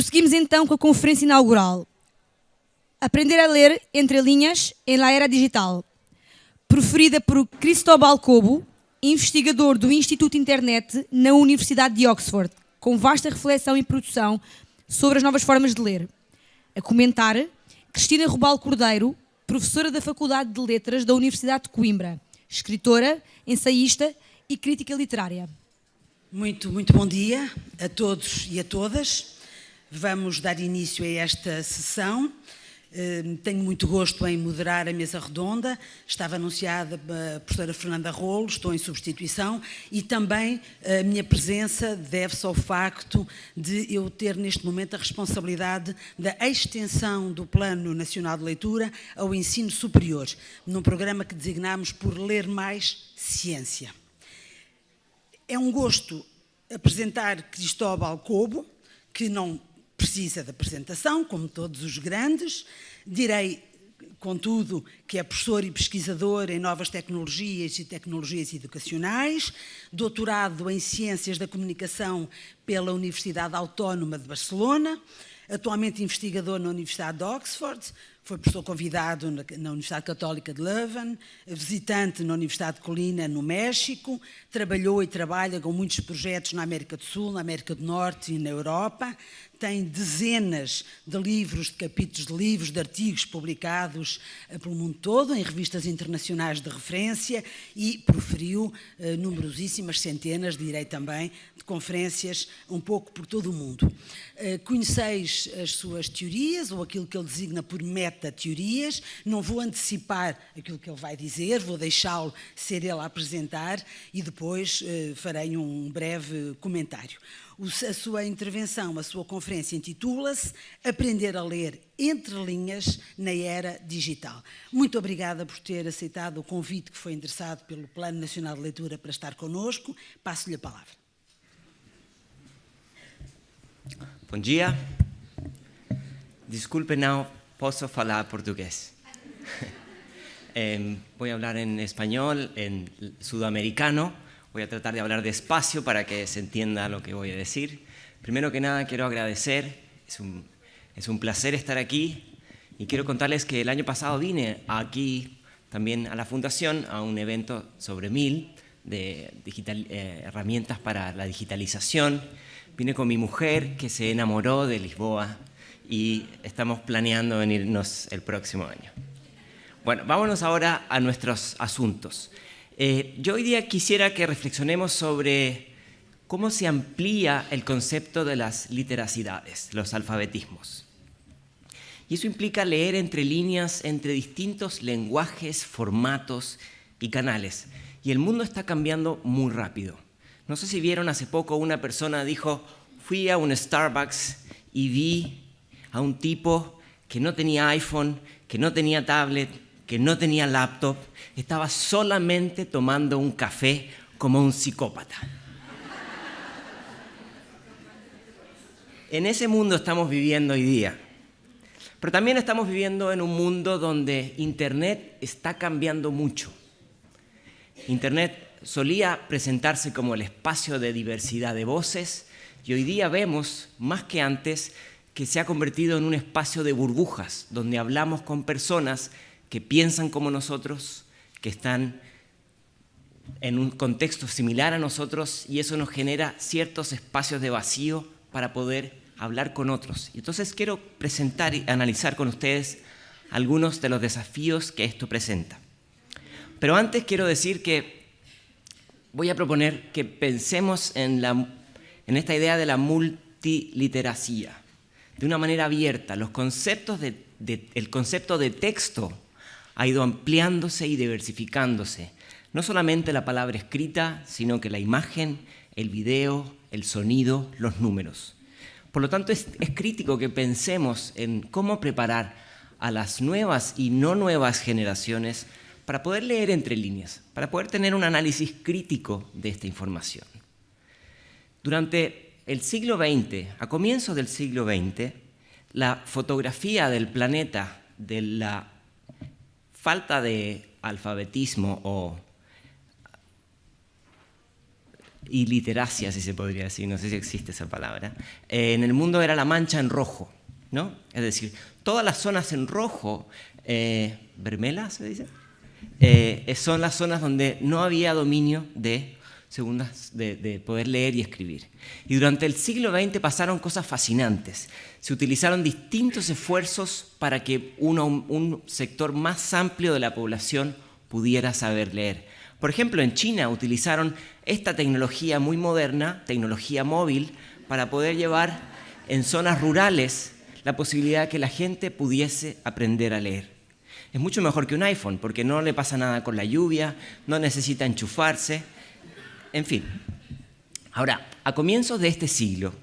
Prosseguimos então com a conferência inaugural. Aprender a ler entre linhas em la era digital. Proferida por Cristóbal Cobo, investigador do Instituto Internet na Universidade de Oxford, com vasta reflexão e produção sobre as novas formas de ler. A comentar, Cristina Rubal Cordeiro, professora da Faculdade de Letras da Universidade de Coimbra, escritora, ensaísta e crítica literária. Muito bom dia a todos e a todas. Vamos dar início a esta sessão. Tenho muito gosto em moderar a mesa redonda. Estava anunciada a professora Fernanda Rolo, estou em substituição, e também a minha presença deve-se ao facto de eu ter neste momento a responsabilidade da extensão do Plano Nacional de Leitura ao ensino superior, num programa que designamos por Ler Mais Ciência. É um gosto apresentar Cristóbal Cobo, que não precisa de apresentação, como todos os grandes. Direi, contudo, que é professor e pesquisador em novas tecnologias e tecnologias educacionais, doutorado em Ciências da Comunicação pela Universidade Autónoma de Barcelona, atualmente investigador na Universidade de Oxford, foi professor convidado na Universidade Católica de Leuven, visitante na Universidade de Colina, no México, trabalhou e trabalha com muitos projetos na América do Sul, na América do Norte e na Europa, tem dezenas de livros, de capítulos de livros, de artigos publicados pelo mundo todo, em revistas internacionais de referência, e proferiu numerosíssimas centenas, direi também, de conferências um pouco por todo o mundo. Conheceis as suas teorias, ou aquilo que ele designa por meta-teorias. Não vou antecipar aquilo que ele vai dizer, vou deixá-lo ser ele a apresentar e depois farei um breve comentário. A sua intervenção, a sua conferência intitula-se Aprender a Ler entre linhas na era digital. Muito obrigada por ter aceitado o convite que foi endereçado pelo Plano Nacional de Leitura para estar connosco. Passo-lhe a palavra. Bom dia. Disculpe, não posso falar portugués. Voy a hablar en español, en sudamericano. Voy a tratar de hablar despacio para que se entienda lo que voy a decir. Primero que nada, quiero agradecer. Es un placer estar aquí. Y quiero contarles que el año pasado vine aquí también a la Fundación a un evento sobre MIL, de herramientas para la digitalización. Vine con mi mujer, que se enamoró de Lisboa, y estamos planeando venirnos el próximo año. Bueno, vámonos ahora a nuestros asuntos. Yo hoy día quisiera que reflexionemos sobre cómo se amplía el concepto de las literacidades, los alfabetismos. Y eso implica leer entre líneas, entre distintos lenguajes, formatos y canales. Y el mundo está cambiando muy rápido. No sé si vieron hace poco una persona dijo, fui a un Starbucks y vi a un tipo que no tenía iPhone, que no tenía tablet, que no tenía laptop, estaba solamente tomando un café como un psicópata. En ese mundo estamos viviendo hoy día. Pero también estamos viviendo en un mundo donde Internet está cambiando mucho. Internet solía presentarse como el espacio de diversidad de voces y hoy día vemos, más que antes, que se ha convertido en un espacio de burbujas, donde hablamos con personas que piensan como nosotros, que están en un contexto similar a nosotros, y eso nos genera ciertos espacios de vacío para poder hablar con otros. Y entonces quiero presentar y analizar con ustedes algunos de los desafíos que esto presenta. Pero antes quiero decir que voy a proponer que pensemos en esta idea de la multiliteracia, de una manera abierta. El concepto de texto ha ido ampliándose y diversificándose. No solamente la palabra escrita, sino que la imagen, el video, el sonido, los números. Por lo tanto, es crítico que pensemos en cómo preparar a las nuevas y no nuevas generaciones para poder leer entre líneas, para poder tener un análisis crítico de esta información. Durante el siglo XX, a comienzos del siglo XX, la fotografía del planeta, de la falta de alfabetismo o iliteracia, si se podría decir, no sé si existe esa palabra, en el mundo era la mancha en rojo, ¿no? Es decir, todas las zonas en rojo, ¿vermela se dice? Son las zonas donde no había dominio de poder leer y escribir. Y durante el siglo XX pasaron cosas fascinantes. Se utilizaron distintos esfuerzos para que un sector más amplio de la población pudiera saber leer. Por ejemplo, en China utilizaron esta tecnología muy moderna, tecnología móvil, para poder llevar en zonas rurales la posibilidad de que la gente pudiese aprender a leer. Es mucho mejor que un iPhone, porque no le pasa nada con la lluvia, no necesita enchufarse, en fin. Ahora, a comienzos de este siglo,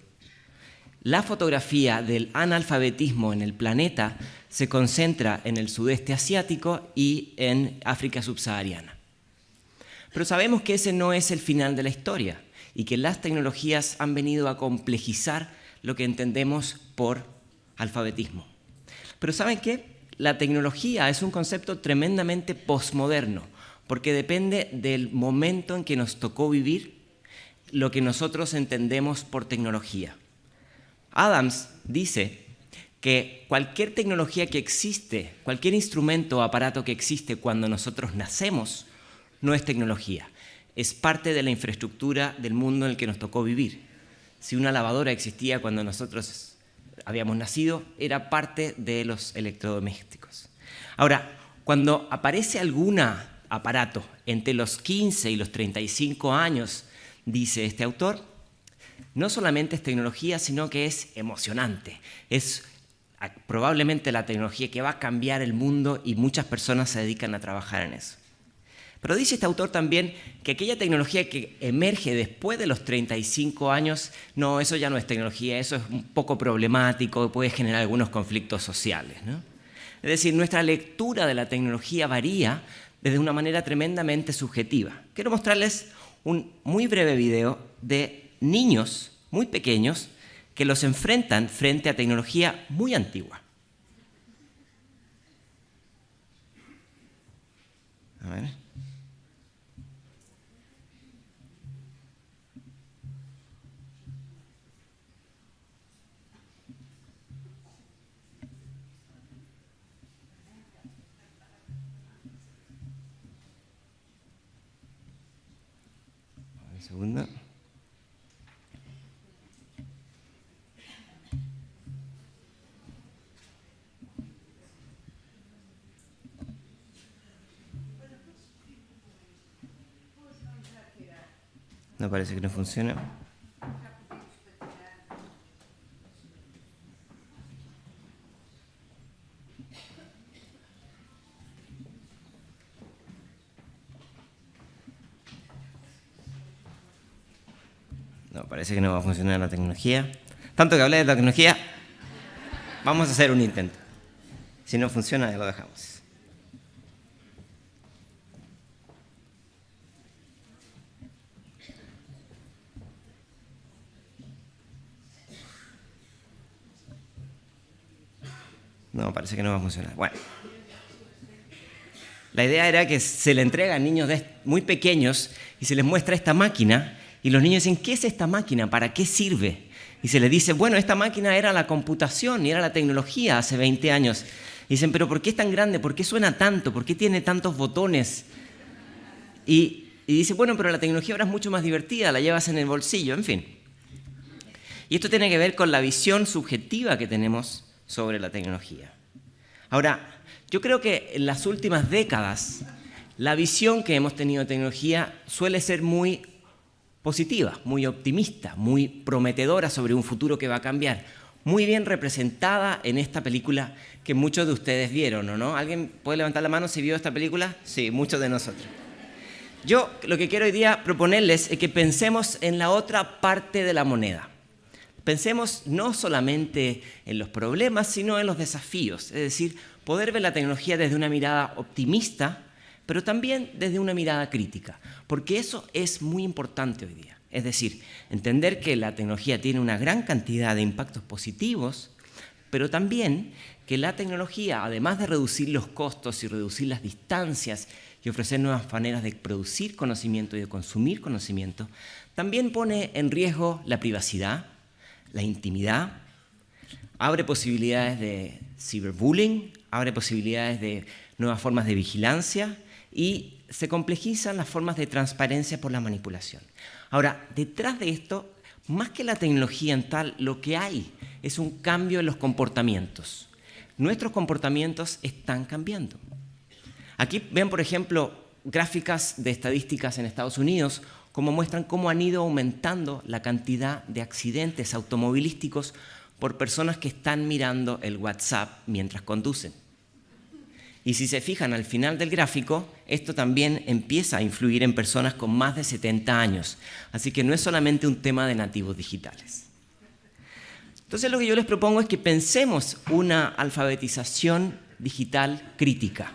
la fotografía del analfabetismo en el planeta se concentra en el sudeste asiático y en África subsahariana. Pero sabemos que ese no es el final de la historia y que las tecnologías han venido a complejizar lo que entendemos por alfabetismo. Pero ¿saben qué? La tecnología es un concepto tremendamente posmoderno, porque depende del momento en que nos tocó vivir lo que nosotros entendemos por tecnología. Adams dice que cualquier tecnología que existe, cualquier instrumento o aparato que existe cuando nosotros nacemos, no es tecnología, es parte de la infraestructura del mundo en el que nos tocó vivir. Si una lavadora existía cuando nosotros habíamos nacido, era parte de los electrodomésticos. Ahora, cuando aparece algún aparato entre los 15 y los 35 años, dice este autor, no solamente es tecnología, sino que es emocionante. Es probablemente la tecnología que va a cambiar el mundo y muchas personas se dedican a trabajar en eso. Pero dice este autor también que aquella tecnología que emerge después de los 35 años, no, eso ya no es tecnología, eso es un poco problemático, puede generar algunos conflictos sociales, ¿no? Es decir, nuestra lectura de la tecnología varía desde una manera tremendamente subjetiva. Quiero mostrarles un muy breve video de niños muy pequeños que los enfrentan frente a tecnología muy antigua. A ver. Un segundo. No, parece que no funciona. No, parece que no va a funcionar la tecnología. Tanto que hablé de tecnología, vamos a hacer un intento. Si no funciona, ya lo dejamos. No, parece que no va a funcionar. Bueno. La idea era que se le entrega a niños muy pequeños y se les muestra esta máquina y los niños dicen, ¿qué es esta máquina? ¿Para qué sirve? Y se les dice, bueno, esta máquina era la computación y era la tecnología hace 20 años. Y dicen, pero ¿por qué es tan grande? ¿Por qué suena tanto? ¿Por qué tiene tantos botones? Y dice, bueno, pero la tecnología ahora es mucho más divertida, la llevas en el bolsillo, en fin. Y esto tiene que ver con la visión subjetiva que tenemos sobre la tecnología. Ahora, yo creo que en las últimas décadas la visión que hemos tenido de tecnología suele ser muy positiva, muy optimista, muy prometedora sobre un futuro que va a cambiar. Muy bien representada en esta película que muchos de ustedes vieron, ¿o no? ¿Alguien puede levantar la mano si vio esta película? Sí, muchos de nosotros. Yo lo que quiero hoy día proponerles es que pensemos en la otra parte de la moneda. Pensemos no solamente en los problemas, sino en los desafíos. Es decir, poder ver la tecnología desde una mirada optimista, pero también desde una mirada crítica. Porque eso es muy importante hoy día. Es decir, entender que la tecnología tiene una gran cantidad de impactos positivos, pero también que la tecnología, además de reducir los costos y reducir las distancias y y ofrecer nuevas maneras de producir conocimiento y de consumir conocimiento, también pone en riesgo la privacidad, la intimidad, abre posibilidades de ciberbullying, abre posibilidades de nuevas formas de vigilancia y se complejizan las formas de transparencia por la manipulación. Ahora, detrás de esto, más que la tecnología en tal, lo que hay es un cambio en los comportamientos. Nuestros comportamientos están cambiando. Aquí ven, por ejemplo, gráficas de estadísticas en Estados Unidos, como muestran cómo han ido aumentando la cantidad de accidentes automovilísticos por personas que están mirando el WhatsApp mientras conducen. Y si se fijan al final del gráfico, esto también empieza a influir en personas con más de 70 años. Así que no es solamente un tema de nativos digitales. Entonces lo que yo les propongo es que pensemos una alfabetización digital crítica.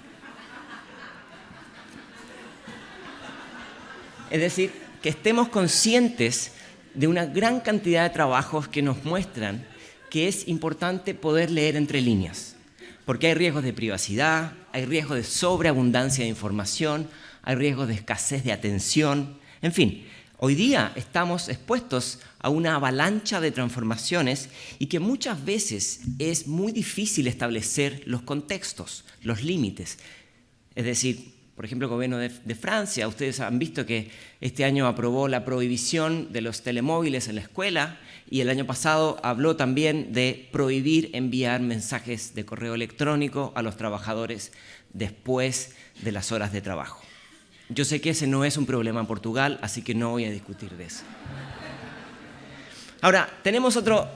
Es decir, que estemos conscientes de una gran cantidad de trabajos que nos muestran que es importante poder leer entre líneas. Porque hay riesgos de privacidad, hay riesgos de sobreabundancia de información, hay riesgos de escasez de atención. En fin, hoy día estamos expuestos a una avalancha de transformaciones y que muchas veces es muy difícil establecer los contextos, los límites. Es decir, por ejemplo, el gobierno de Francia, ustedes han visto que este año aprobó la prohibición de los telemóviles en la escuela y el año pasado habló también de prohibir enviar mensajes de correo electrónico a los trabajadores después de las horas de trabajo. Yo sé que ese no es un problema en Portugal, así que no voy a discutir de eso. Ahora, tenemos otro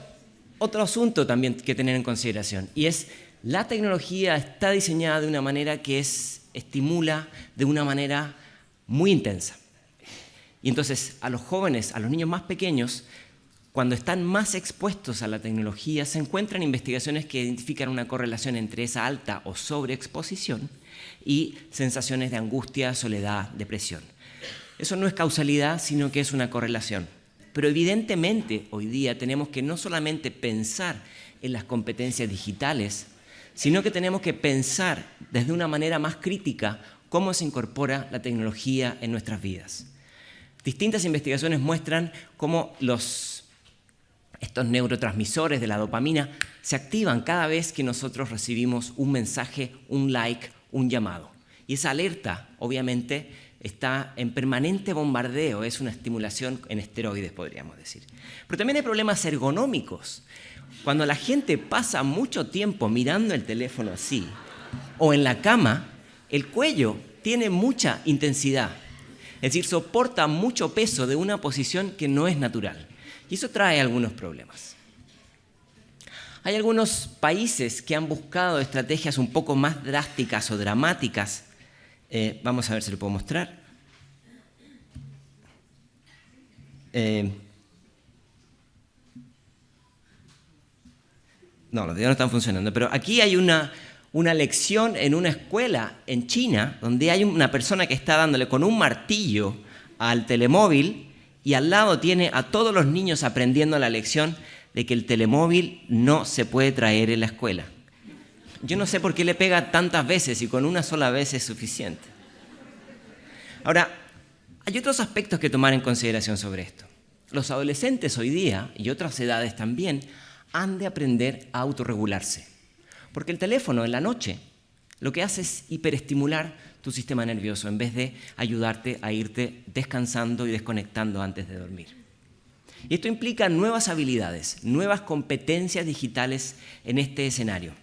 asunto también que tener en consideración y es la tecnología está diseñada de una manera que estimula de una manera muy intensa. Y entonces a los jóvenes, a los niños más pequeños, cuando están más expuestos a la tecnología, se encuentran investigaciones que identifican una correlación entre esa alta o sobreexposición y sensaciones de angustia, soledad, depresión. Eso no es causalidad, sino que es una correlación. Pero evidentemente hoy día tenemos que no solamente pensar en las competencias digitales, sino que tenemos que pensar desde una manera más crítica cómo se incorpora la tecnología en nuestras vidas. Distintas investigaciones muestran cómo estos neurotransmisores de la dopamina se activan cada vez que nosotros recibimos un mensaje, un like, un llamado. Y esa alerta, obviamente, está en permanente bombardeo, es una estimulación en esteroides, podríamos decir. Pero también hay problemas ergonómicos. Cuando la gente pasa mucho tiempo mirando el teléfono así, o en la cama, el cuello tiene mucha intensidad. Es decir, soporta mucho peso de una posición que no es natural. Y eso trae algunos problemas. Hay algunos países que han buscado estrategias un poco más drásticas o dramáticas. Vamos a ver si lo puedo mostrar. No, los videos no están funcionando, pero aquí hay una lección en una escuela en China donde hay una persona que está dándole con un martillo al telemóvil y al lado tiene a todos los niños aprendiendo la lección de que el telemóvil no se puede traer en la escuela. Yo no sé por qué le pega tantas veces y con una sola vez es suficiente. Ahora, hay otros aspectos que tomar en consideración sobre esto. Los adolescentes hoy día, y otras edades también, han de aprender a autorregularse. Porque el teléfono en la noche lo que hace es hiperestimular tu sistema nervioso en vez de ayudarte a irte descansando y desconectando antes de dormir. Y esto implica nuevas habilidades, nuevas competencias digitales en este escenario.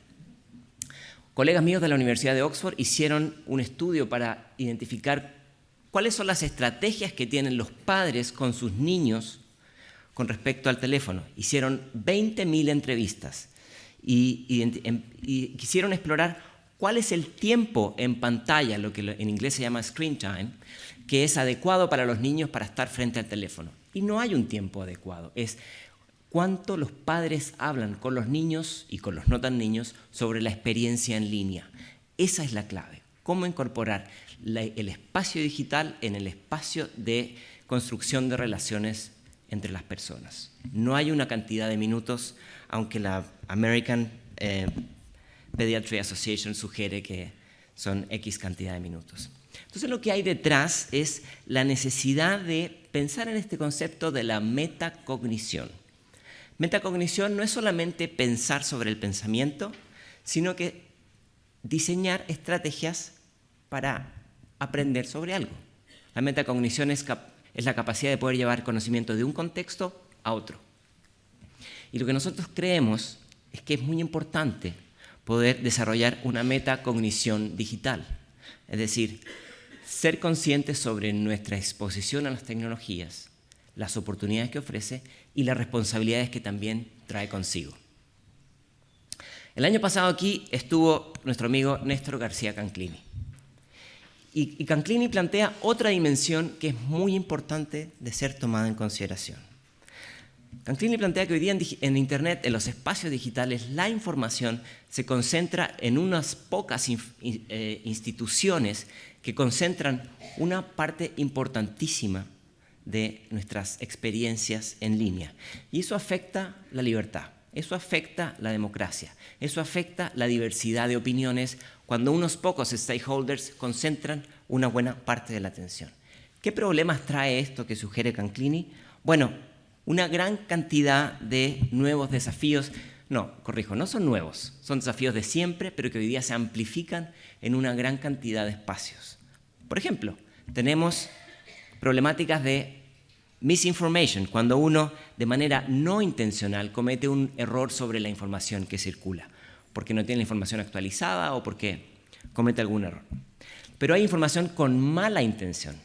Colegas míos de la Universidad de Oxford hicieron un estudio para identificar cuáles son las estrategias que tienen los padres con sus niños con respecto al teléfono. Hicieron 20.000 entrevistas y quisieron explorar cuál es el tiempo en pantalla, lo que en inglés se llama screen time, que es adecuado para los niños para estar frente al teléfono. Y no hay un tiempo adecuado, es cuánto los padres hablan con los niños y con los no tan niños sobre la experiencia en línea. Esa es la clave, cómo incorporar el espacio digital en el espacio de construcción de relaciones entre las personas. No hay una cantidad de minutos, aunque la American Pediatry Association sugiere que son X cantidad de minutos. Entonces lo que hay detrás es la necesidad de pensar en este concepto de la metacognición. Metacognición no es solamente pensar sobre el pensamiento, sino que diseñar estrategias para aprender sobre algo. La metacognición es la capacidad de poder llevar conocimiento de un contexto a otro. Y lo que nosotros creemos es que es muy importante poder desarrollar una metacognición digital. Es decir, ser conscientes sobre nuestra exposición a las tecnologías, las oportunidades que ofrece y las responsabilidades que también trae consigo. El año pasado aquí estuvo nuestro amigo Néstor García Canclini. Y Canclini plantea otra dimensión que es muy importante de ser tomada en consideración. Canclini plantea que hoy día en Internet, en los espacios digitales, la información se concentra en unas pocas instituciones que concentran una parte importantísima de nuestras experiencias en línea. Y eso afecta la libertad, eso afecta la democracia, eso afecta la diversidad de opiniones cuando unos pocos stakeholders concentran una buena parte de la atención. ¿Qué problemas trae esto que sugiere Canclini? Bueno, una gran cantidad de nuevos desafíos. No son nuevos, son desafíos de siempre, pero que hoy día se amplifican en una gran cantidad de espacios. Por ejemplo, tenemos problemáticas de misinformation, cuando uno de manera no intencional comete un error sobre la información que circula, porque no tiene la información actualizada o porque comete algún error. Pero hay información con mala intención,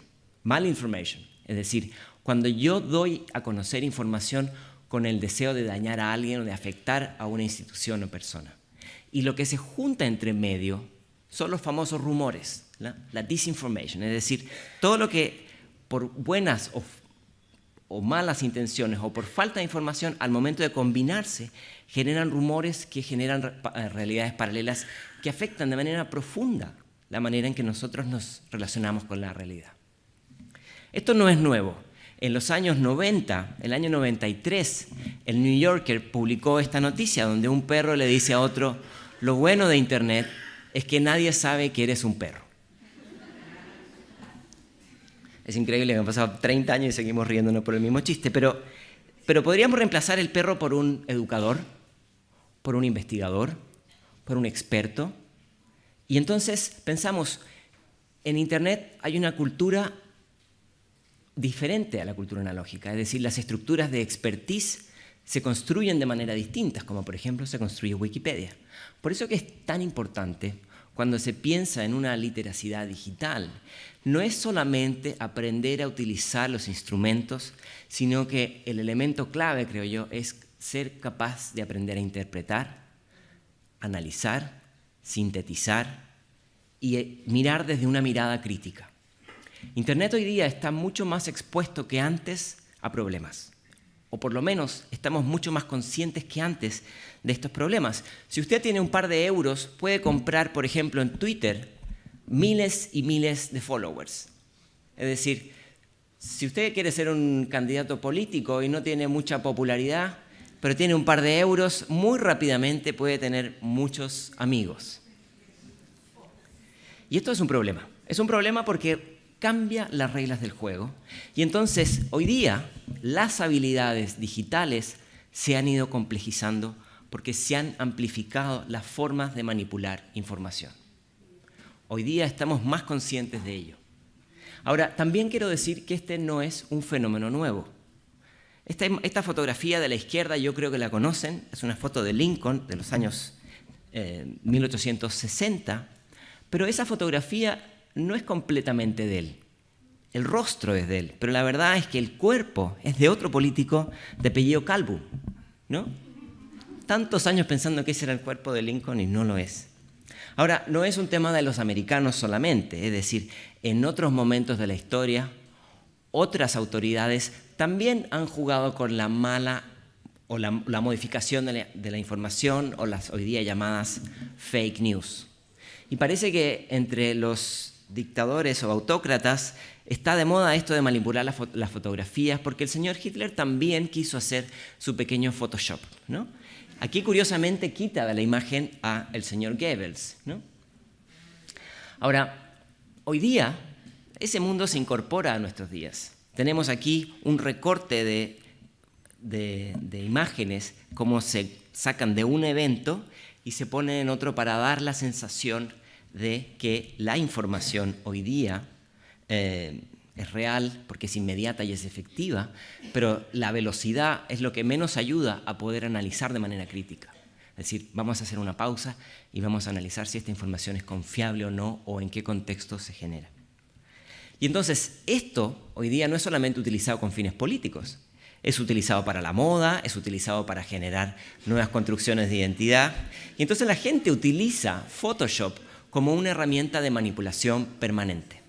malinformation, es decir, cuando yo doy a conocer información con el deseo de dañar a alguien o de afectar a una institución o persona. Y lo que se junta entre medio son los famosos rumores, la disinformation, es decir, todo lo que por buenas o malas intenciones o por falta de información, al momento de combinarse, generan rumores que generan realidades paralelas que afectan de manera profunda la manera en que nosotros nos relacionamos con la realidad. Esto no es nuevo. En los años 90, el año 93, el New Yorker publicó esta noticia donde un perro le dice a otro: lo bueno de Internet es que nadie sabe que eres un perro. Es increíble que han pasado 30 años y seguimos riéndonos por el mismo chiste, pero podríamos reemplazar el perro por un educador, por un investigador, por un experto. Y entonces pensamos, en Internet hay una cultura diferente a la cultura analógica, es decir, las estructuras de expertise se construyen de manera distinta, como por ejemplo se construye Wikipedia. Por eso que es tan importante cuando se piensa en una literacidad digital, no es solamente aprender a utilizar los instrumentos, sino que el elemento clave, creo yo, es ser capaz de aprender a interpretar, analizar, sintetizar y mirar desde una mirada crítica. Internet hoy día está mucho más expuesto que antes a problemas, o por lo menos estamos mucho más conscientes que antes de estos problemas. Si usted tiene un par de euros, puede comprar, por ejemplo, en Twitter, miles y miles de followers. Es decir, si usted quiere ser un candidato político y no tiene mucha popularidad, pero tiene un par de euros, muy rápidamente puede tener muchos amigos. Y esto es un problema. Es un problema porque cambia las reglas del juego. Y entonces, hoy día, las habilidades digitales se han ido complejizando porque se han amplificado las formas de manipular información. Hoy día estamos más conscientes de ello. Ahora, también quiero decir que este no es un fenómeno nuevo. Esta fotografía de la izquierda, yo creo que la conocen, es una foto de Lincoln de los años 1860, pero esa fotografía no es completamente de él. El rostro es de él, pero la verdad es que el cuerpo es de otro político de apellido Calvo, ¿no? Tantos años pensando que ese era el cuerpo de Lincoln y no lo es. Ahora, no es un tema de los americanos solamente, es decir, en otros momentos de la historia, otras autoridades también han jugado con la mala o la modificación de la información o las hoy día llamadas fake news. Y parece que entre los dictadores o autócratas está de moda esto de manipular las fotografías, porque el señor Hitler también quiso hacer su pequeño Photoshop, ¿no? Aquí curiosamente quita de la imagen al señor Goebbels, ¿no? Ahora, hoy día ese mundo se incorpora a nuestros días. Tenemos aquí un recorte de imágenes, cómo se sacan de un evento y se ponen en otro para dar la sensación de que la información hoy día es real porque es inmediata y es efectiva, pero la velocidad es lo que menos ayuda a poder analizar de manera crítica. Es decir, vamos a hacer una pausa y vamos a analizar si esta información es confiable o no, o en qué contexto se genera. Y entonces, esto hoy día no es solamente utilizado con fines políticos, es utilizado para la moda, es utilizado para generar nuevas construcciones de identidad. Y entonces la gente utiliza Photoshop como una herramienta de manipulación permanente.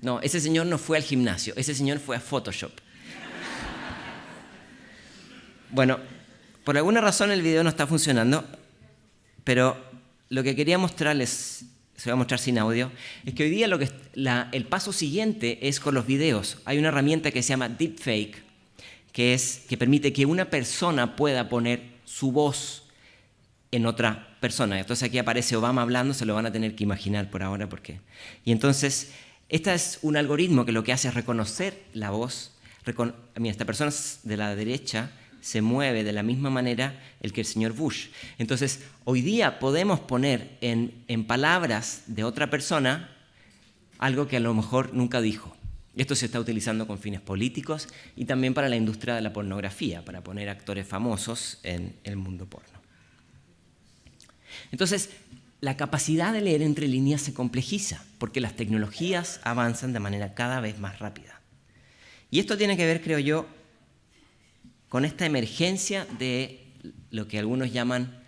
No, ese señor no fue al gimnasio, ese señor fue a Photoshop. Bueno, por alguna razón el video no está funcionando, pero lo que quería mostrarles, se va a mostrar sin audio, es que hoy día el paso siguiente es con los videos. Hay una herramienta que se llama Deepfake, que permite que una persona pueda poner su voz en otra persona. Entonces aquí aparece Obama hablando, se lo van a tener que imaginar por ahora por qué. Y entonces, este es un algoritmo que lo que hace es reconocer la voz. Mira, esta persona de la derecha se mueve de la misma manera que el señor Bush. Entonces, hoy día podemos poner en palabras de otra persona algo que a lo mejor nunca dijo. Y esto se está utilizando con fines políticos y también para la industria de la pornografía, para poner actores famosos en el mundo porno. Entonces, la capacidad de leer entre líneas se complejiza porque las tecnologías avanzan de manera cada vez más rápida. Y esto tiene que ver, creo yo, con esta emergencia de lo que algunos llaman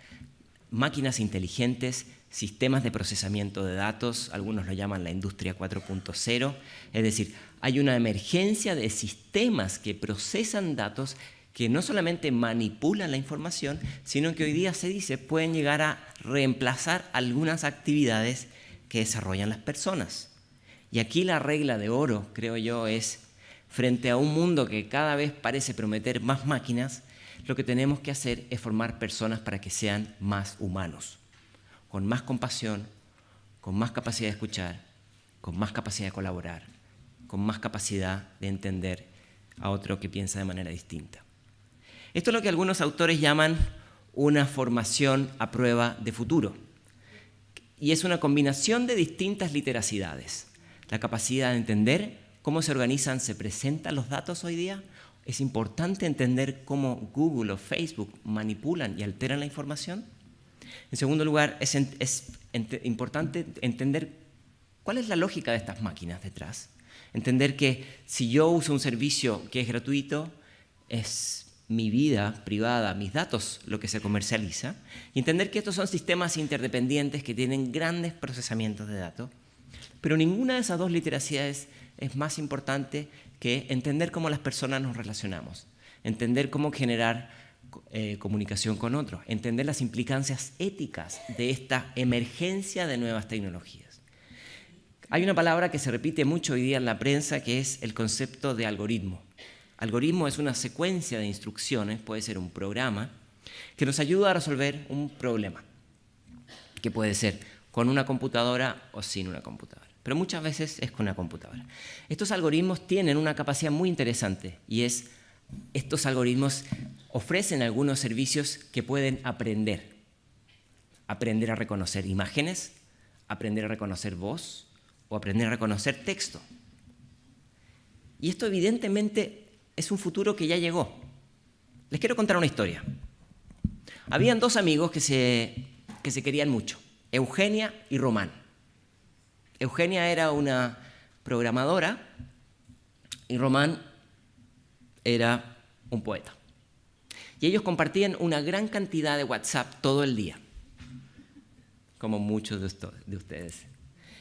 máquinas inteligentes, sistemas de procesamiento de datos, algunos lo llaman la industria 4.0, es decir, hay una emergencia de sistemas que procesan datos que no solamente manipulan la información, sino que hoy día se dice pueden llegar a reemplazar algunas actividades que desarrollan las personas. Y aquí la regla de oro, creo yo, es frente a un mundo que cada vez parece prometer más máquinas, lo que tenemos que hacer es formar personas para que sean más humanos, con más compasión, con más capacidad de escuchar, con más capacidad de colaborar, con más capacidad de entender a otro que piensa de manera distinta. Esto es lo que algunos autores llaman una formación a prueba de futuro. Y es una combinación de distintas literacidades. La capacidad de entender cómo se organizan, se presentan los datos hoy día. Es importante entender cómo Google o Facebook manipulan y alteran la información. En segundo lugar, es importante entender cuál es la lógica de estas máquinas detrás. Entender que si yo uso un servicio que es gratuito, es mi vida privada, mis datos, lo que se comercializa. Y entender que estos son sistemas interdependientes que tienen grandes procesamientos de datos. Pero ninguna de esas dos literacidades es más importante que entender cómo las personas nos relacionamos, entender cómo generar comunicación con otros, entender las implicancias éticas de esta emergencia de nuevas tecnologías. Hay una palabra que se repite mucho hoy día en la prensa que es el concepto de algoritmo. Algoritmo es una secuencia de instrucciones, puede ser un programa, que nos ayuda a resolver un problema, que puede ser con una computadora o sin una computadora. Pero muchas veces es con una computadora. Estos algoritmos tienen una capacidad muy interesante y es, estos algoritmos ofrecen algunos servicios que pueden aprender. Aprender a reconocer imágenes, aprender a reconocer voz o aprender a reconocer texto. Y esto evidentemente es un futuro que ya llegó. Les quiero contar una historia. Habían dos amigos que se querían mucho, Eugenia y Román. Eugenia era una programadora y Román era un poeta. Y ellos compartían una gran cantidad de WhatsApp todo el día, como muchos de ustedes.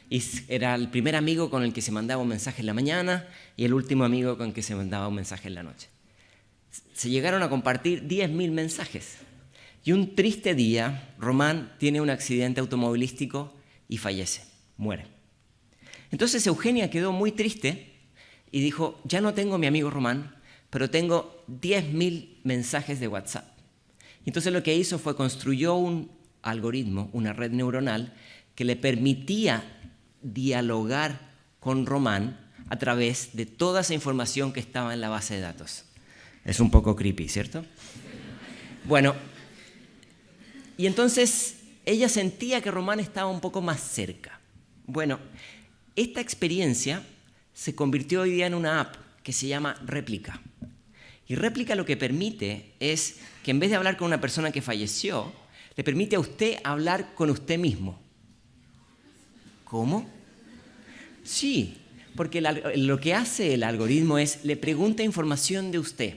Y era el primer amigo con el que se mandaba un mensaje en la mañana y el último amigo con el que se mandaba un mensaje en la noche. Se llegaron a compartir 10.000 mensajes. Y un triste día, Román tiene un accidente automovilístico y fallece, muere. Entonces Eugenia quedó muy triste y dijo, ya no tengo a mi amigo Román, pero tengo 10.000 mensajes de WhatsApp. Y entonces lo que hizo fue construyó un algoritmo, una red neuronal, que le permitía dialogar con Román a través de toda esa información que estaba en la base de datos. Es un poco creepy, ¿cierto? Bueno, y entonces ella sentía que Román estaba un poco más cerca. Bueno, esta experiencia se convirtió hoy día en una app que se llama Réplica. Y Réplica lo que permite es que en vez de hablar con una persona que falleció, le permite a usted hablar con usted mismo. ¿Cómo? Sí, porque lo que hace el algoritmo es, le pregunta información de usted.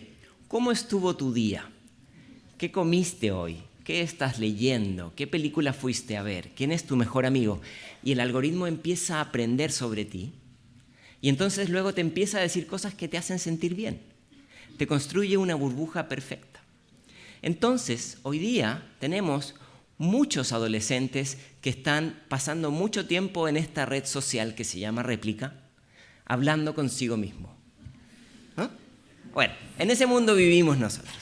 ¿Cómo estuvo tu día? ¿Qué comiste hoy? ¿Qué estás leyendo? ¿Qué película fuiste a ver? ¿Quién es tu mejor amigo? Y el algoritmo empieza a aprender sobre ti. Y entonces luego te empieza a decir cosas que te hacen sentir bien. Te construye una burbuja perfecta. Entonces, hoy día tenemos muchos adolescentes que están pasando mucho tiempo en esta red social que se llama Réplica, hablando consigo mismo. ¿No? Bueno, en ese mundo vivimos nosotros.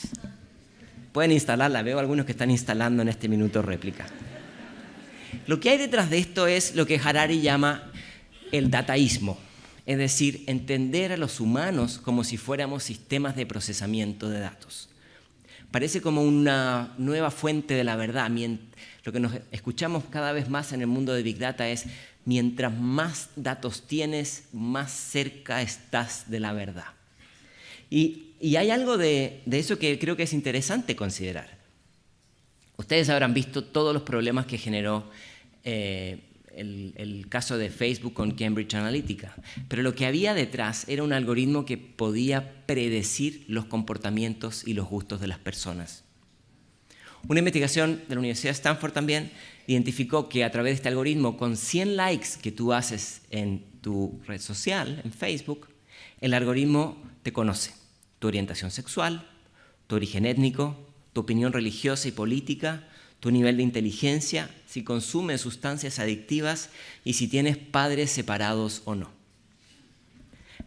Pueden instalarla, veo algunos que están instalando en este minuto Réplica. Lo que hay detrás de esto es lo que Harari llama el dataísmo, es decir, entender a los humanos como si fuéramos sistemas de procesamiento de datos. Parece como una nueva fuente de la verdad. Lo que nos escuchamos cada vez más en el mundo de Big Data es, mientras más datos tienes, más cerca estás de la verdad. Y hay algo de eso que creo que es interesante considerar. Ustedes habrán visto todos los problemas que generó el caso de Facebook con Cambridge Analytica, pero lo que había detrás era un algoritmo que podía predecir los comportamientos y los gustos de las personas. Una investigación de la Universidad de Stanford también identificó que a través de este algoritmo, con 100 likes que tú haces en tu red social, en Facebook, el algoritmo te conoce tu orientación sexual, tu origen étnico, tu opinión religiosa y política, tu nivel de inteligencia, si consumes sustancias adictivas y si tienes padres separados o no.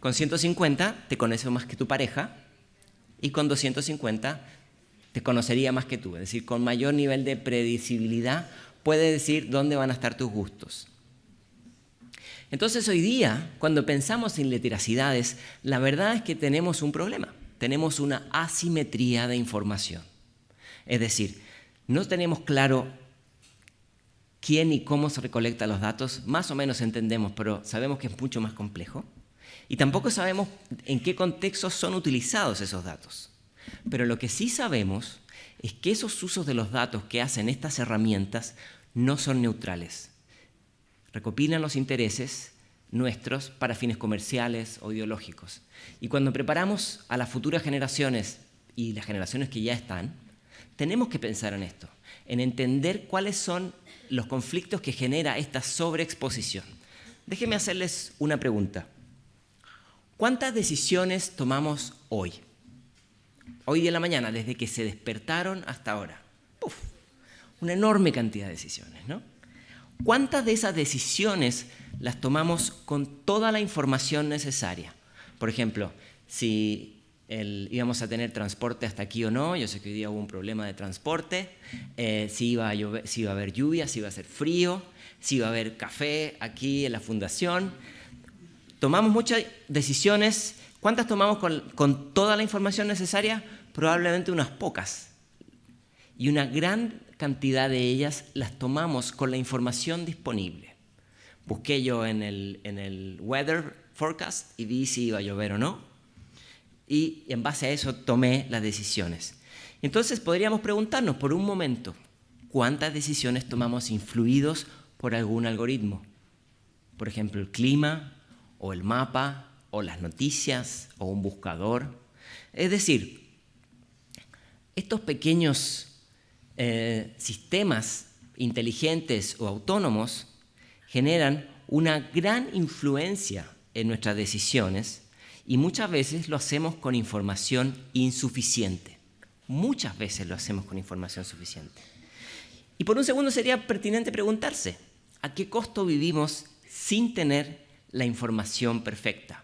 Con 150 te conoce más que tu pareja y con 250 te conocería más que tú. Es decir, con mayor nivel de predecibilidad puede decir dónde van a estar tus gustos. Entonces hoy día, cuando pensamos en literacidades, la verdad es que tenemos un problema. Tenemos una asimetría de información. Es decir, no tenemos claro quién y cómo se recolectan los datos, más o menos entendemos, pero sabemos que es mucho más complejo. Y tampoco sabemos en qué contextos son utilizados esos datos. Pero lo que sí sabemos es que esos usos de los datos que hacen estas herramientas no son neutrales. Recopilan los intereses nuestros para fines comerciales o ideológicos. Y cuando preparamos a las futuras generaciones y las generaciones que ya están, tenemos que pensar en esto, en entender cuáles son los conflictos que genera esta sobreexposición. Déjenme hacerles una pregunta. ¿Cuántas decisiones tomamos hoy? Hoy día en la mañana, desde que se despertaron hasta ahora. ¡Uf! Una enorme cantidad de decisiones, ¿no? ¿Cuántas de esas decisiones las tomamos con toda la información necesaria? Por ejemplo, si íbamos a tener transporte hasta aquí o no. Yo sé que hoy día hubo un problema de transporte. Si iba a llover, si iba a haber lluvia, si iba a hacer frío, si iba a haber café aquí en la fundación. Tomamos muchas decisiones. ¿Cuántas tomamos con toda la información necesaria? Probablemente unas pocas. Y una gran cantidad de ellas las tomamos con la información disponible. Busqué yo en el weather forecast y vi si iba a llover o no. Y en base a eso tomé las decisiones. Entonces podríamos preguntarnos por un momento, ¿cuántas decisiones tomamos influidos por algún algoritmo? Por ejemplo, el clima, o el mapa, o las noticias, o un buscador. Es decir, estos pequeños sistemas inteligentes o autónomos generan una gran influencia en nuestras decisiones y muchas veces lo hacemos con información insuficiente. Muchas veces lo hacemos con información suficiente. Y por un segundo sería pertinente preguntarse, ¿a qué costo vivimos sin tener la información perfecta?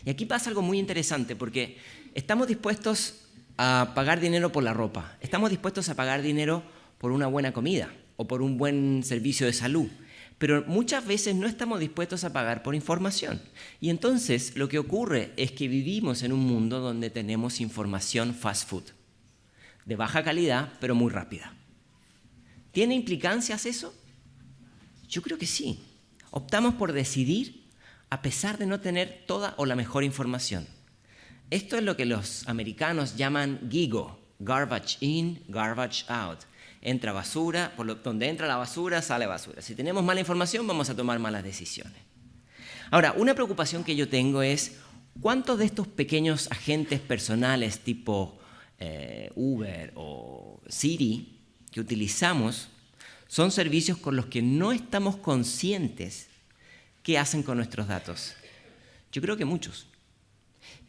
Y aquí pasa algo muy interesante porque estamos dispuestos a pagar dinero por la ropa, estamos dispuestos a pagar dinero por una buena comida o por un buen servicio de salud, pero muchas veces no estamos dispuestos a pagar por información. Y entonces lo que ocurre es que vivimos en un mundo donde tenemos información fast food, de baja calidad, pero muy rápida. ¿Tiene implicancias eso? Yo creo que sí. Optamos por decidir a pesar de no tener toda o la mejor información. Esto es lo que los americanos llaman GIGO, garbage in, garbage out. Entra basura, donde entra la basura, sale basura. Si tenemos mala información, vamos a tomar malas decisiones. Ahora, una preocupación que yo tengo es ¿cuántos de estos pequeños agentes personales tipo Uber o Siri que utilizamos son servicios con los que no estamos conscientes qué hacen con nuestros datos? Yo creo que muchos.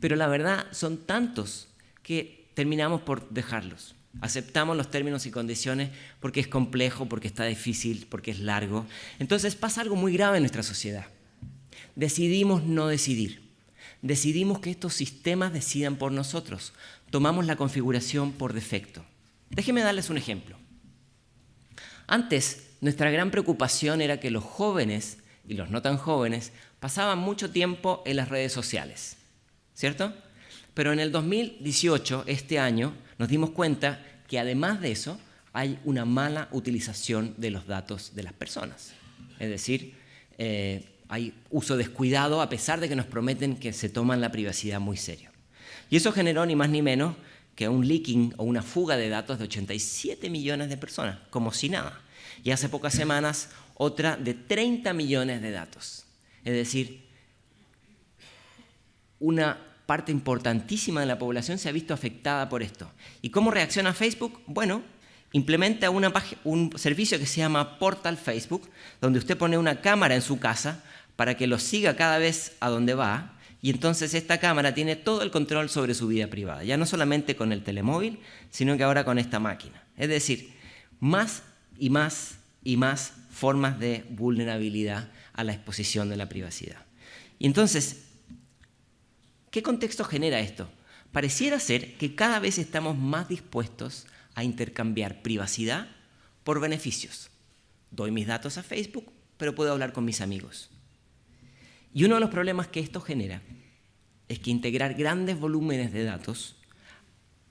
Pero la verdad son tantos que terminamos por dejarlos. Aceptamos los términos y condiciones porque es complejo, porque está difícil, porque es largo. Entonces pasa algo muy grave en nuestra sociedad. Decidimos no decidir. Decidimos que estos sistemas decidan por nosotros. Tomamos la configuración por defecto. Déjenme darles un ejemplo. Antes, nuestra gran preocupación era que los jóvenes y los no tan jóvenes pasaban mucho tiempo en las redes sociales, ¿cierto? Pero en el 2018, este año, nos dimos cuenta que además de eso hay una mala utilización de los datos de las personas. Es decir, hay uso descuidado a pesar de que nos prometen que se toman la privacidad muy serio. Y eso generó ni más ni menos que un leaking o una fuga de datos de 87 millones de personas, como si nada. Y hace pocas semanas otra de 30 millones de datos. Es decir, una parte importantísima de la población se ha visto afectada por esto. ¿Y cómo reacciona Facebook? Bueno, implementa un servicio que se llama Portal Facebook, donde usted pone una cámara en su casa para que lo siga cada vez a donde va, y entonces esta cámara tiene todo el control sobre su vida privada, ya no solamente con el telemóvil, sino que ahora con esta máquina. Es decir, más y más y más formas de vulnerabilidad a la exposición de la privacidad. Y entonces, ¿qué contexto genera esto? Pareciera ser que cada vez estamos más dispuestos a intercambiar privacidad por beneficios. Doy mis datos a Facebook, pero puedo hablar con mis amigos. Y uno de los problemas que esto genera es que integrar grandes volúmenes de datos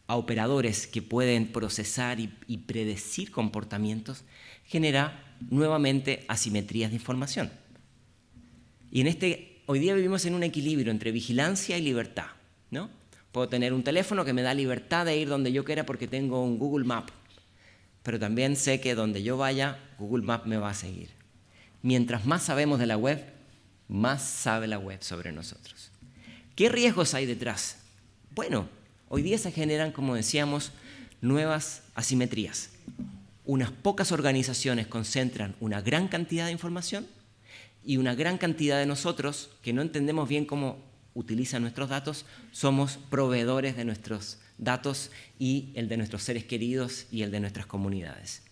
a operadores que pueden procesar y predecir comportamientos genera nuevamente asimetrías de información. Y hoy día vivimos en un equilibrio entre vigilancia y libertad, ¿no? Puedo tener un teléfono que me da libertad de ir donde yo quiera porque tengo un Google Maps, pero también sé que donde yo vaya, Google Maps me va a seguir. Mientras más sabemos de la web, más sabe la web sobre nosotros. ¿Qué riesgos hay detrás? Bueno, hoy día se generan, como decíamos, nuevas asimetrías. Unas pocas organizaciones concentran una gran cantidad de información y una gran cantidad de nosotros, que no entendemos bien cómo utilizan nuestros datos, somos proveedores de nuestros datos y el de nuestros seres queridos y el de nuestras comunidades.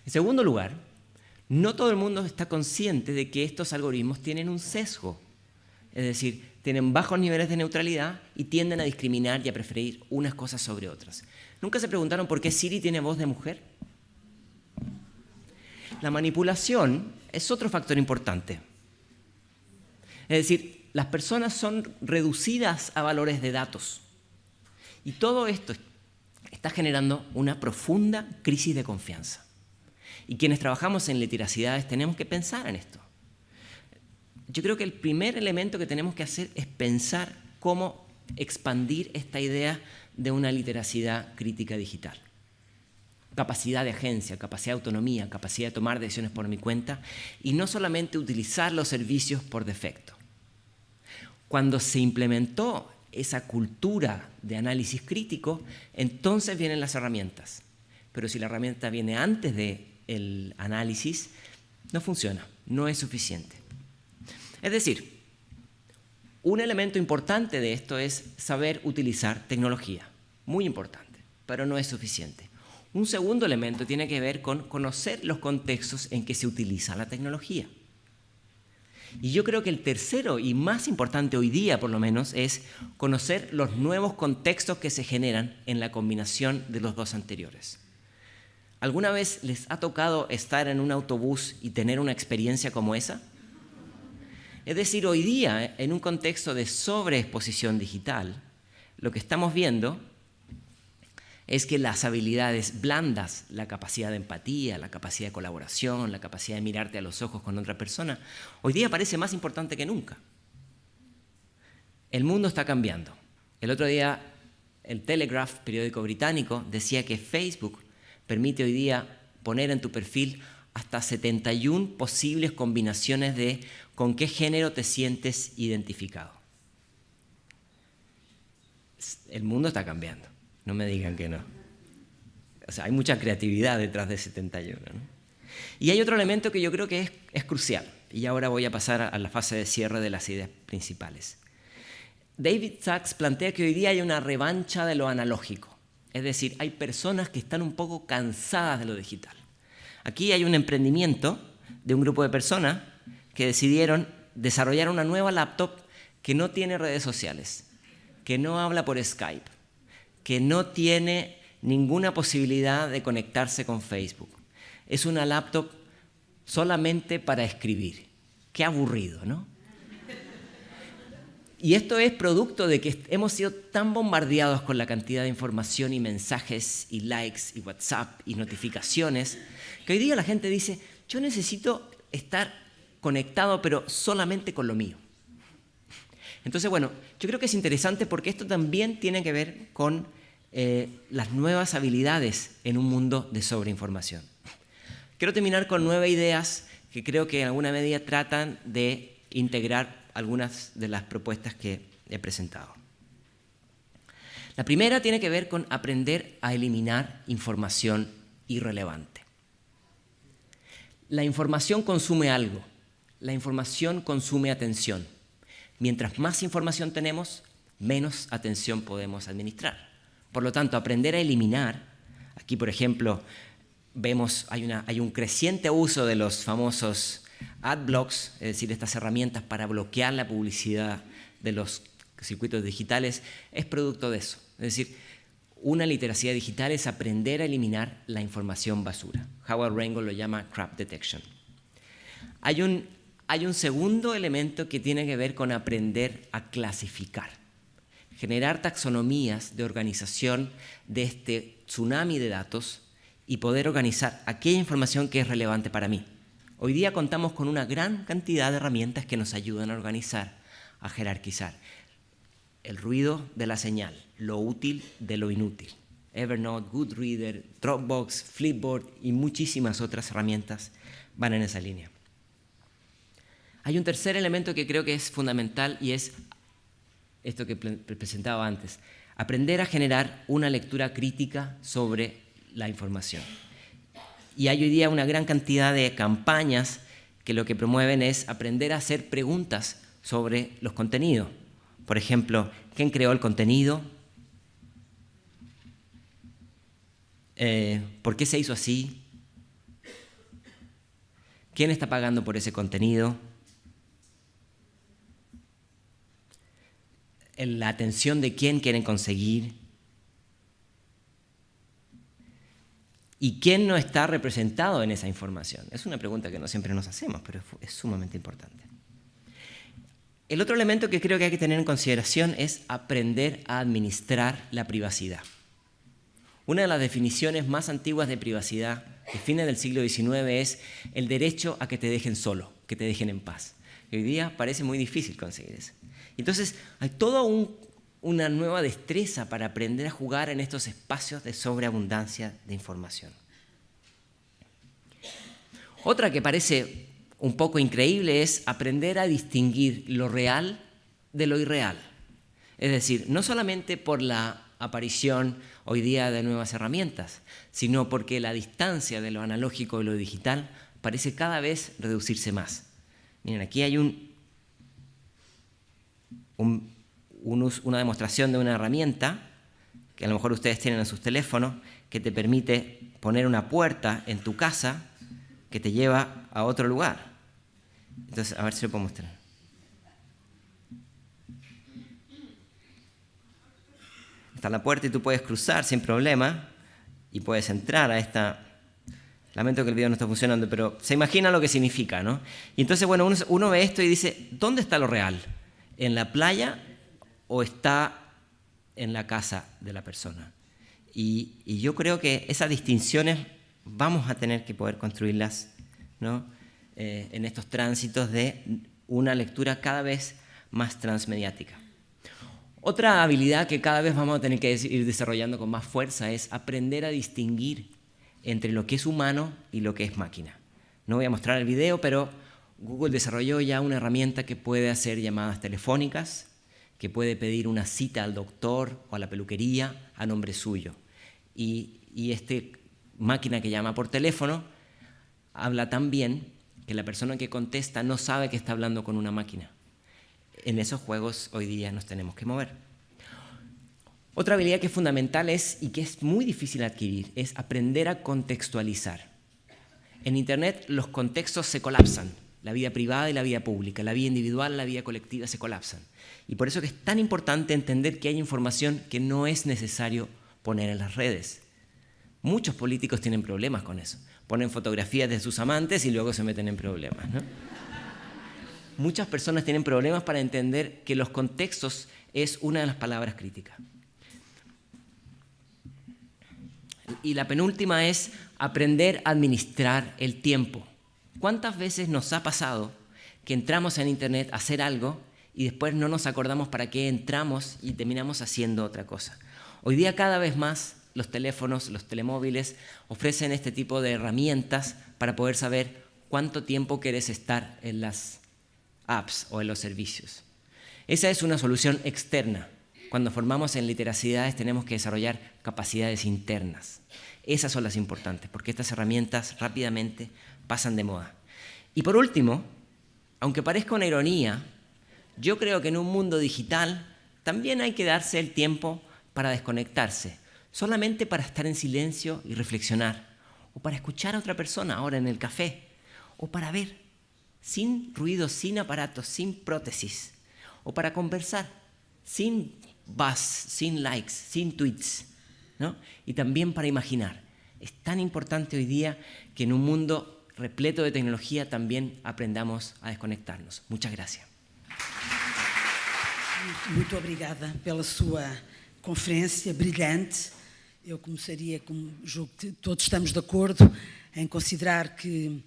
En segundo lugar, no todo el mundo está consciente de que estos algoritmos tienen un sesgo, es decir, tienen bajos niveles de neutralidad y tienden a discriminar y a preferir unas cosas sobre otras. ¿Nunca se preguntaron por qué Siri tiene voz de mujer? La manipulación es otro factor importante. Es decir, las personas son reducidas a valores de datos. Y todo esto está generando una profunda crisis de confianza. Y quienes trabajamos en literacidades tenemos que pensar en esto. Yo creo que el primer elemento que tenemos que hacer es pensar cómo expandir esta idea de una literacidad crítica digital. Capacidad de agencia, capacidad de autonomía, capacidad de tomar decisiones por mi cuenta y no solamente utilizar los servicios por defecto. Cuando se implementó esa cultura de análisis crítico, entonces vienen las herramientas. Pero si la herramienta viene antes del análisis, no funciona, no es suficiente. Es decir, un elemento importante de esto es saber utilizar tecnología, muy importante, pero no es suficiente. Un segundo elemento tiene que ver con conocer los contextos en que se utiliza la tecnología. Y yo creo que el tercero y más importante hoy día, por lo menos, es conocer los nuevos contextos que se generan en la combinación de los dos anteriores. ¿Alguna vez les ha tocado estar en un autobús y tener una experiencia como esa? Es decir, hoy día, en un contexto de sobreexposición digital, lo que estamos viendo es que las habilidades blandas, la capacidad de empatía, la capacidad de colaboración, la capacidad de mirarte a los ojos con otra persona, hoy día parece más importante que nunca. El mundo está cambiando. El otro día, el Telegraph, periódico británico, decía que Facebook permite hoy día poner en tu perfil hasta 71 posibles combinaciones de con qué género te sientes identificado. El mundo está cambiando, no me digan que no. O sea, hay mucha creatividad detrás de 71, ¿no? Y hay otro elemento que yo creo que es crucial, y ahora voy a pasar a la fase de cierre de las ideas principales. David Sacks plantea que hoy día hay una revancha de lo analógico, es decir, hay personas que están un poco cansadas de lo digital. Aquí hay un emprendimiento de un grupo de personas que decidieron desarrollar una nueva laptop que no tiene redes sociales, que no habla por Skype, que no tiene ninguna posibilidad de conectarse con Facebook. Es una laptop solamente para escribir. Qué aburrido, ¿no? Y esto es producto de que hemos sido tan bombardeados con la cantidad de información y mensajes y likes y WhatsApp y notificaciones que hoy día la gente dice, yo necesito estar conectado pero solamente con lo mío. Entonces, bueno, yo creo que es interesante porque esto también tiene que ver con las nuevas habilidades en un mundo de sobreinformación. Quiero terminar con 9 ideas que creo que en alguna medida tratan de integrar algunas de las propuestas que he presentado. La primera tiene que ver con aprender a eliminar información irrelevante. La información consume algo, la información consume atención. Mientras más información tenemos, menos atención podemos administrar. Por lo tanto, aprender a eliminar, aquí por ejemplo, vemos hay un creciente uso de los famosos adblocks, es decir, estas herramientas para bloquear la publicidad de los circuitos digitales, es producto de eso. Es decir, una literacia digital es aprender a eliminar la información basura. Howard Reingold lo llama crap detection. Hay un segundo elemento que tiene que ver con aprender a clasificar, generar taxonomías de organización de este tsunami de datos y poder organizar aquella información que es relevante para mí. Hoy día contamos con una gran cantidad de herramientas que nos ayudan a organizar, a jerarquizar el ruido de la señal, lo útil de lo inútil. Evernote, Goodreader, Dropbox, Flipboard y muchísimas otras herramientas van en esa línea. Hay un tercer elemento que creo que es fundamental y es esto que presentaba antes, aprender a generar una lectura crítica sobre la información. Y hay hoy día una gran cantidad de campañas que lo que promueven es aprender a hacer preguntas sobre los contenidos. Por ejemplo, ¿quién creó el contenido? ¿Por qué se hizo así? ¿Quién está pagando por ese contenido? ¿La atención de quién quieren conseguir? ¿Y quién no está representado en esa información? Es una pregunta que no siempre nos hacemos, pero es sumamente importante. El otro elemento que creo que hay que tener en consideración es aprender a administrar la privacidad. Una de las definiciones más antiguas de privacidad, de fines del siglo XIX, es el derecho a que te dejen solo, que te dejen en paz. Y hoy día parece muy difícil conseguir eso. Entonces, hay toda una nueva destreza para aprender a jugar en estos espacios de sobreabundancia de información. Otra que parece un poco increíble es aprender a distinguir lo real de lo irreal. Es decir, no solamente por la aparición hoy día de nuevas herramientas, sino porque la distancia de lo analógico y lo digital parece cada vez reducirse más. Miren, aquí hay una demostración de una herramienta que a lo mejor ustedes tienen en sus teléfonos que te permite poner una puerta en tu casa que te lleva a otro lugar. Entonces, a ver si lo puedo mostrar. Está la puerta y tú puedes cruzar sin problema y puedes entrar a esta Lamento que el video no está funcionando, pero se imagina lo que significa, ¿no? Y entonces, bueno, uno ve esto y dice, ¿dónde está lo real? ¿En la playa o está en la casa de la persona? Y yo creo que esas distinciones vamos a tener que poder construirlas, ¿no? En estos tránsitos de una lectura cada vez más transmediática. Otra habilidad que cada vez vamos a tener que ir desarrollando con más fuerza es aprender a distinguir entre lo que es humano y lo que es máquina. No voy a mostrar el video, pero Google desarrolló ya una herramienta que puede hacer llamadas telefónicas, que puede pedir una cita al doctor o a la peluquería a nombre suyo. Y esta máquina que llama por teléfono habla tan bien que la persona que contesta no sabe que está hablando con una máquina. En esos juegos hoy día nos tenemos que mover. Otra habilidad que es fundamental y que es muy difícil adquirir es aprender a contextualizar. En Internet los contextos se colapsan. La vida privada y la vida pública, la vida individual y la vida colectiva se colapsan. Y por eso que es tan importante entender que hay información que no es necesario poner en las redes. Muchos políticos tienen problemas con eso. Ponen fotografías de sus amantes y luego se meten en problemas, ¿no? Muchas personas tienen problemas para entender que los contextos es una de las palabras críticas. Y la penúltima es aprender a administrar el tiempo. ¿Cuántas veces nos ha pasado que entramos en Internet a hacer algo y después no nos acordamos para qué entramos y terminamos haciendo otra cosa? Hoy día cada vez más los teléfonos, los telemóviles ofrecen este tipo de herramientas para poder saber cuánto tiempo quieres estar en las apps o en los servicios. Esa es una solución externa. Cuando formamos en literacidades tenemos que desarrollar capacidades internas. Esas son las importantes, porque estas herramientas rápidamente pasan de moda. Y por último, aunque parezca una ironía, yo creo que en un mundo digital también hay que darse el tiempo para desconectarse, solamente para estar en silencio y reflexionar, o para escuchar a otra persona ahora en el café, o para ver, sin ruido, sin aparatos, sin prótesis, o para conversar, sin buzz, sin likes, sin tweets, ¿no? Y también para imaginar. Es tan importante hoy día que en un mundo repleto de tecnología también aprendamos a desconectarnos. Muchas gracias. Muito obrigada pela sua conferência brilhante. Eu começaria, como julgo que todos estamos de acordo, em considerar que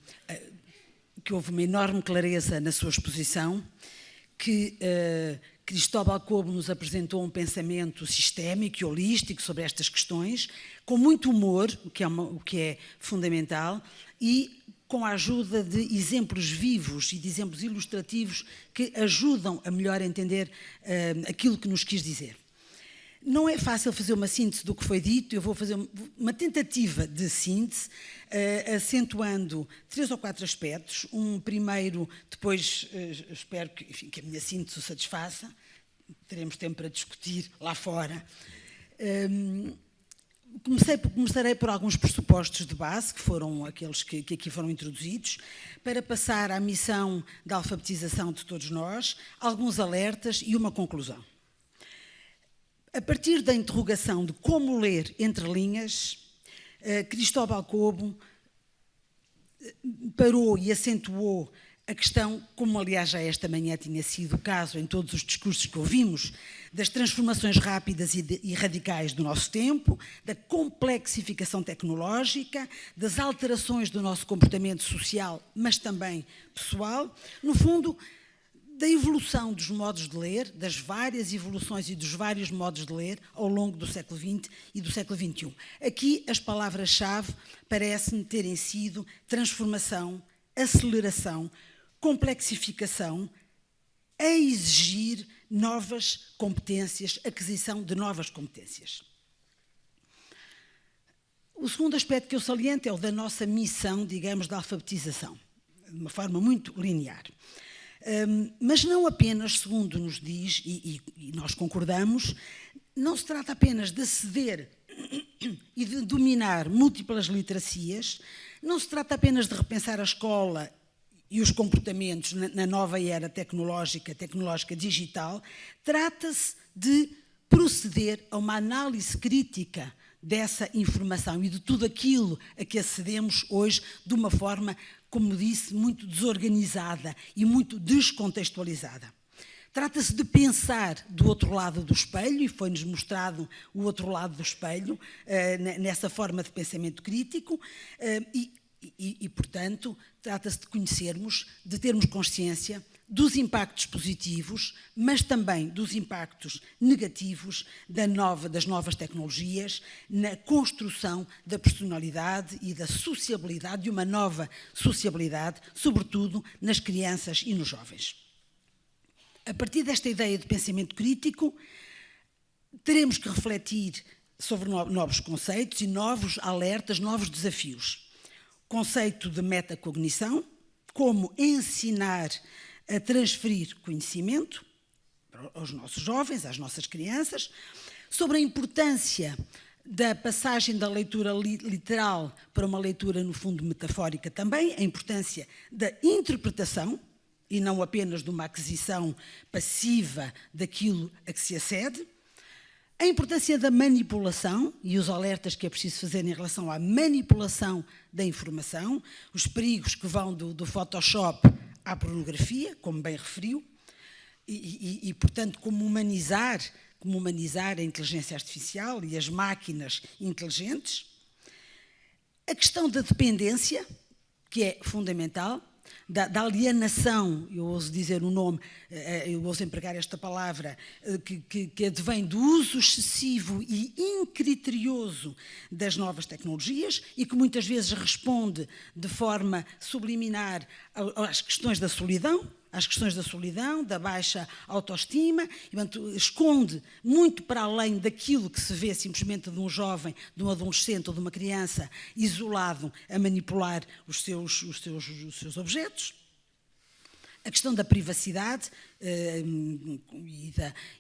houve uma enorme clareza na sua exposição, que Cristóbal Cobo nos apresentou um pensamento sistémico e holístico sobre estas questões, com muito humor, o que é fundamental, e com a ajuda de exemplos vivos e de exemplos ilustrativos que ajudam a melhor entender aquilo que nos quis dizer. Não é fácil fazer uma síntese do que foi dito, eu vou fazer uma tentativa de síntese, acentuando 3 ou 4 aspectos. Um primeiro, depois espero que a minha síntese o satisfaça, teremos tempo para discutir lá fora. Começarei por alguns pressupostos de base, que foram aqueles que aqui foram introduzidos, para passar à missão da alfabetização de todos nós, alguns alertas e uma conclusão. A partir da interrogação de como ler entre linhas, Cristóbal Cobo parou e acentuou a questão, como aliás já esta manhã tinha sido o caso em todos os discursos que ouvimos, das transformações rápidas e radicais do nosso tempo, da complexificação tecnológica, das alterações do nosso comportamento social, mas também pessoal, no fundo, da evolução dos modos de ler, das várias evoluções e dos vários modos de ler ao longo do século XX e do século XXI. Aqui as palavras-chave parecem terem sido transformação, aceleração, complexificação, a exigir novas competências, aquisição de novas competências. O segundo aspecto que eu saliento é o da nossa missão, digamos, da alfabetização, de uma forma muito linear. Mas não apenas, segundo nos diz, e nós concordamos, não se trata apenas de aceder e de dominar múltiplas literacias, não se trata apenas de repensar a escola e os comportamentos na nova era tecnológica digital, trata-se de proceder a uma análise crítica dessa informação e de tudo aquilo a que acedemos hoje de uma forma, como disse, muito desorganizada e muito descontextualizada. Trata-se de pensar do outro lado do espelho, e foi-nos mostrado o outro lado do espelho, nessa forma de pensamento crítico, portanto, trata-se de conhecermos, de termos consciência dos impactos positivos, mas também dos impactos negativos das novas tecnologias na construção da personalidade e da sociabilidade, de uma nova sociabilidade, sobretudo nas crianças e nos jovens. A partir desta ideia de pensamento crítico, teremos que refletir sobre novos conceitos e novos alertas, novos desafios. Conceito de metacognição, como ensinar a transferir conhecimento aos nossos jovens, às nossas crianças, sobre a importância da passagem da leitura literal para uma leitura, no fundo, metafórica também, a importância da interpretação, e não apenas de uma aquisição passiva daquilo a que se acede, a importância da manipulação e os alertas que é preciso fazer em relação à manipulação da informação, os perigos que vão do Photoshop à pornografia, como bem referiu, portanto, como humanizar a inteligência artificial e as máquinas inteligentes. A questão da dependência, que é fundamental, da alienação, eu ouso dizer o nome, eu ouso empregar esta palavra, que advém do uso excessivo e incriterioso das novas tecnologias e que muitas vezes responde de forma subliminar às questões da solidão, da baixa autoestima, e, portanto, esconde muito para além daquilo que se vê simplesmente de um jovem, de um adolescente ou de uma criança isolado a manipular os seus objetos. A questão da privacidade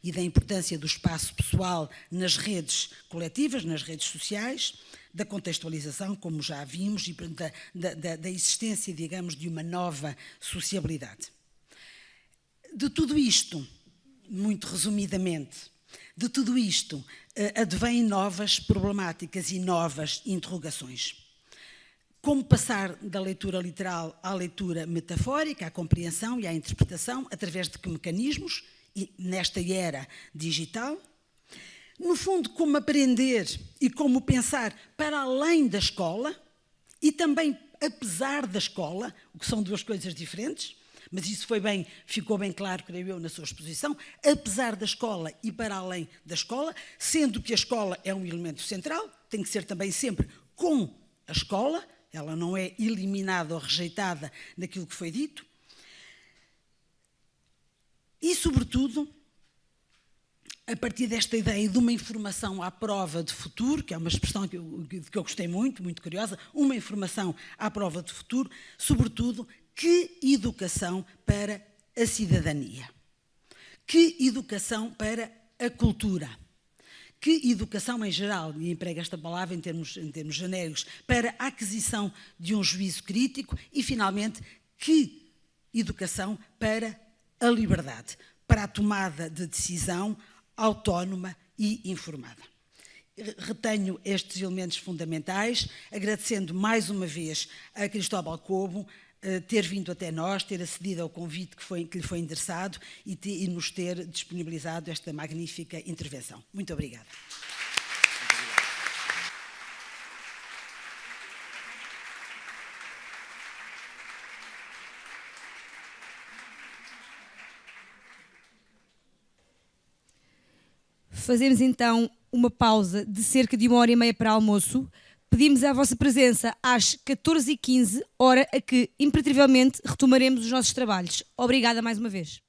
e da importância do espaço pessoal nas redes coletivas, nas redes sociais, da contextualização, como já vimos, e da existência, digamos, de uma nova sociabilidade. De tudo isto, muito resumidamente, de tudo isto advêm novas problemáticas e novas interrogações. Como passar da leitura literal à leitura metafórica, à compreensão e à interpretação, através de que mecanismos, e nesta era digital? No fundo, como aprender e como pensar para além da escola e também apesar da escola, o que são duas coisas diferentes, mas isso ficou bem claro, creio eu, na sua exposição, apesar da escola e para além da escola, sendo que a escola é um elemento central, tem que ser também sempre com a escola, ela não é eliminada ou rejeitada daquilo que foi dito. E, sobretudo, a partir desta ideia de uma informação à prova de futuro, que é uma expressão que eu gostei muito, muito curiosa, uma informação à prova de futuro, sobretudo, que educação para a cidadania? Que educação para a cultura? Que educação em geral, e emprego esta palavra em termos genéricos, para a aquisição de um juízo crítico e, finalmente, que educação para a liberdade, para a tomada de decisão autónoma e informada. Retenho estes elementos fundamentais, agradecendo mais uma vez a Cristóbal Cobo ter vindo até nós, ter acedido ao convite que lhe foi endereçado e nos ter disponibilizado esta magnífica intervenção. Muito obrigada. Fazemos então uma pausa de cerca de 1h30 para almoço. Pedimos a vossa presença às 14h15, hora a que, imperativamente, retomaremos os nossos trabalhos. Obrigada mais uma vez.